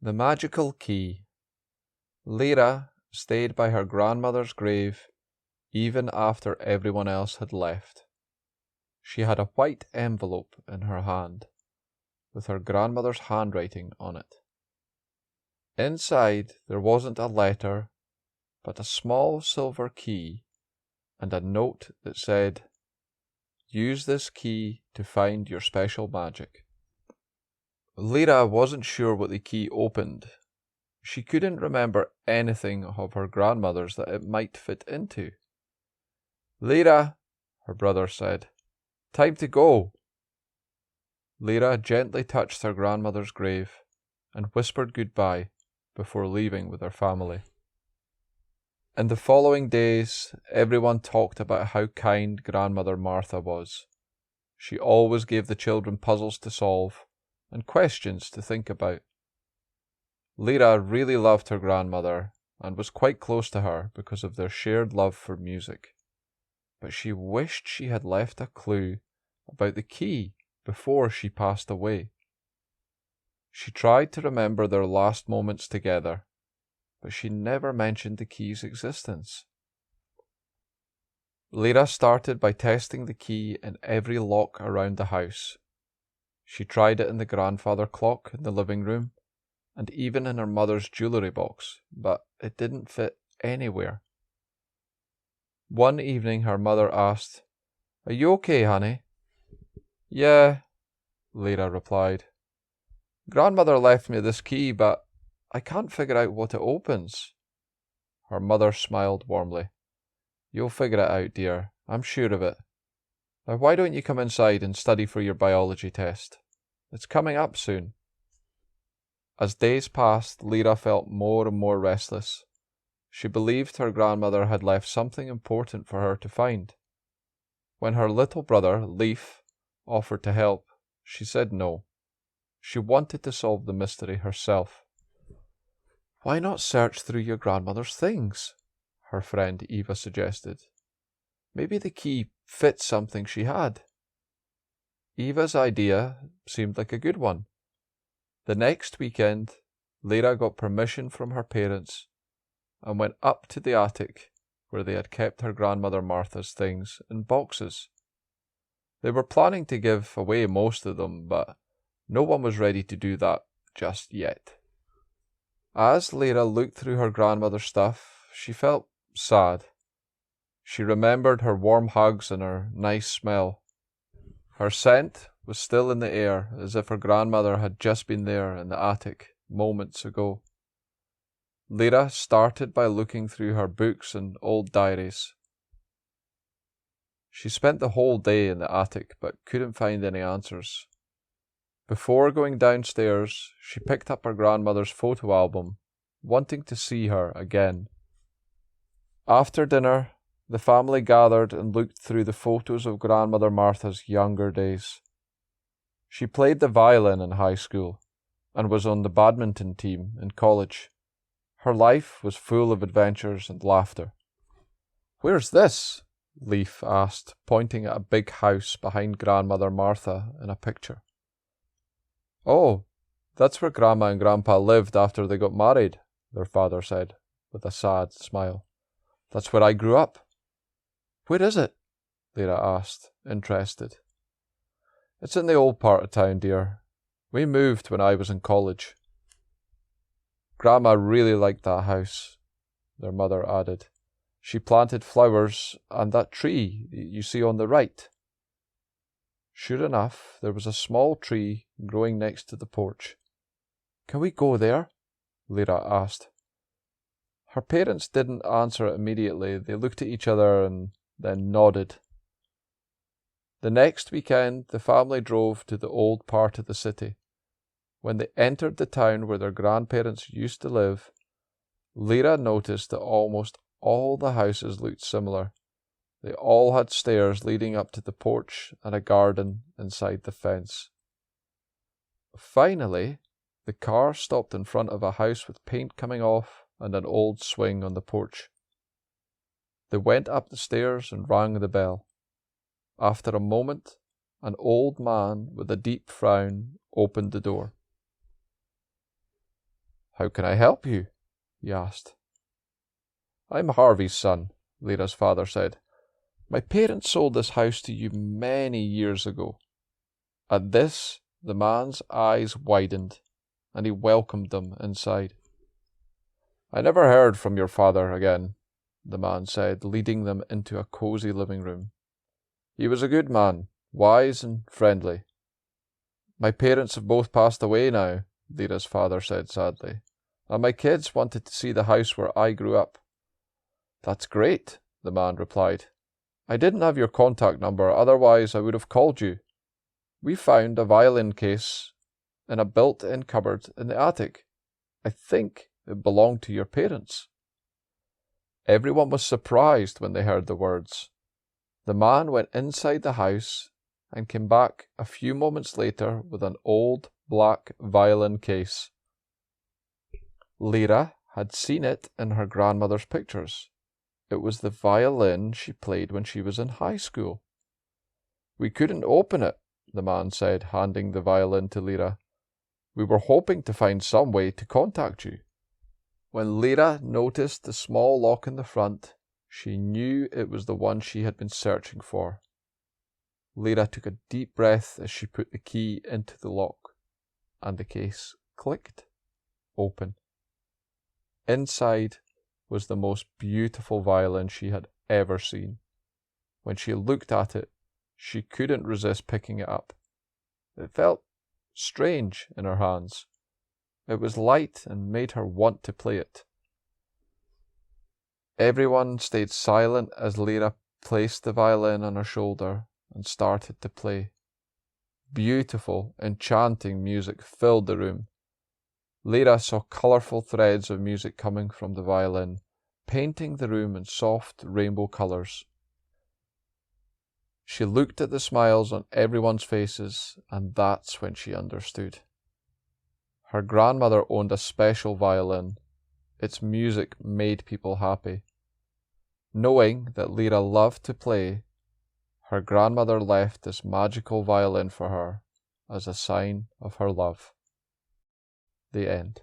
The magical key. Lyra stayed by her grandmother's grave even after everyone else had left. She had a white envelope in her hand, with her grandmother's handwriting on it. Inside there wasn't a letter, but a small silver key and a note that said, "Use this key to find your special magic." Lyra wasn't sure what the key opened. She couldn't remember anything of her grandmother's that it might fit into. "Lyra," her brother said, "time to go." Lyra gently touched her grandmother's grave and whispered goodbye before leaving with her family. In the following days, everyone talked about how kind Grandmother Martha was. She always gave the children puzzles to solve and questions to think about. Lyra really loved her grandmother and was quite close to her because of their shared love for music. But she wished she had left a clue about the key before she passed away. She tried to remember their last moments together, but she never mentioned the key's existence. Lyra started by testing the key in every lock around the house. She tried it in the grandfather clock in the living room, and even in her mother's jewellery box, but it didn't fit anywhere. One evening her mother asked, "Are you okay, honey?" "Yeah," Lyra replied. "Grandmother left me this key, but I can't figure out what it opens." Her mother smiled warmly. "You'll figure it out, dear. I'm sure of it. Now why don't you come inside and study for your biology test? It's coming up soon." As days passed, Lyra felt more and more restless. She believed her grandmother had left something important for her to find. When her little brother, Leaf, offered to help, she said no. She wanted to solve the mystery herself. "Why not search through your grandmother's things?" her friend Eva suggested. "Maybe the key fits something she had." Eva's idea seemed like a good one. The next weekend, Lyra got permission from her parents and went up to the attic where they had kept her grandmother Martha's things in boxes. They were planning to give away most of them, but no one was ready to do that just yet. As Lyra looked through her grandmother's stuff, she felt sad. She remembered her warm hugs and her nice smell. Her scent was still in the air, as if her grandmother had just been there in the attic moments ago. Lyra started by looking through her books and old diaries. She spent the whole day in the attic, but couldn't find any answers. Before going downstairs, she picked up her grandmother's photo album, wanting to see her again. After dinner, the family gathered and looked through the photos of Grandmother Martha's younger days. She played the violin in high school and was on the badminton team in college. Her life was full of adventures and laughter. "Where's this?" Leaf asked, pointing at a big house behind Grandmother Martha in a picture. "Oh, that's where Grandma and Grandpa lived after they got married," their father said, with a sad smile. "That's where I grew up." "Where is it?" Lyra asked, interested. "It's in the old part of town, dear. We moved when I was in college." "Grandma really liked that house," their mother added. "She planted flowers and that tree you see on the right." Sure enough, there was a small tree growing next to the porch. "Can we go there?" Lyra asked. Her parents didn't answer it immediately. They looked at each other and then nodded. The next weekend, the family drove to the old part of the city. When they entered the town where their grandparents used to live, Lyra noticed that almost all the houses looked similar. They all had stairs leading up to the porch and a garden inside the fence. Finally, the car stopped in front of a house with paint coming off and an old swing on the porch. They went up the stairs and rang the bell. After a moment, an old man with a deep frown opened the door. How can I help you? He asked. I'm Harvey's son, Lyra's father said. My parents sold this house to you many years ago. At this, the man's eyes widened, and he welcomed them inside. I never heard from your father again, the man said, leading them into a cozy living room. He was a good man, wise and friendly. My parents have both passed away now, Lyra's father said sadly, and my kids wanted to see the house where I grew up. That's great, the man replied. I didn't have your contact number, otherwise I would have called you. We found a violin case in a built-in cupboard in the attic. I think it belonged to your parents. Everyone was surprised when they heard the words. The man went inside the house and came back a few moments later with an old black violin case. Lyra had seen it in her grandmother's pictures. It was the violin she played when she was in high school. We couldn't open it, the man said, handing the violin to Lyra. We were hoping to find some way to contact you. When Lyra noticed the small lock in the front, she knew it was the one she had been searching for. Lyra took a deep breath as she put the key into the lock, and the case clicked open. Inside was the most beautiful violin she had ever seen. When she looked at it, she couldn't resist picking it up. It felt strange in her hands. It was light and made her want to play it. Everyone stayed silent as Lyra placed the violin on her shoulder and started to play. Beautiful, enchanting music filled the room. Lyra saw colourful threads of music coming from the violin, painting the room in soft rainbow colours. She looked at the smiles on everyone's faces, and that's when she understood. Her grandmother owned a special violin. Its music made people happy. Knowing that Lyra loved to play, her grandmother left this magical violin for her as a sign of her love. The end.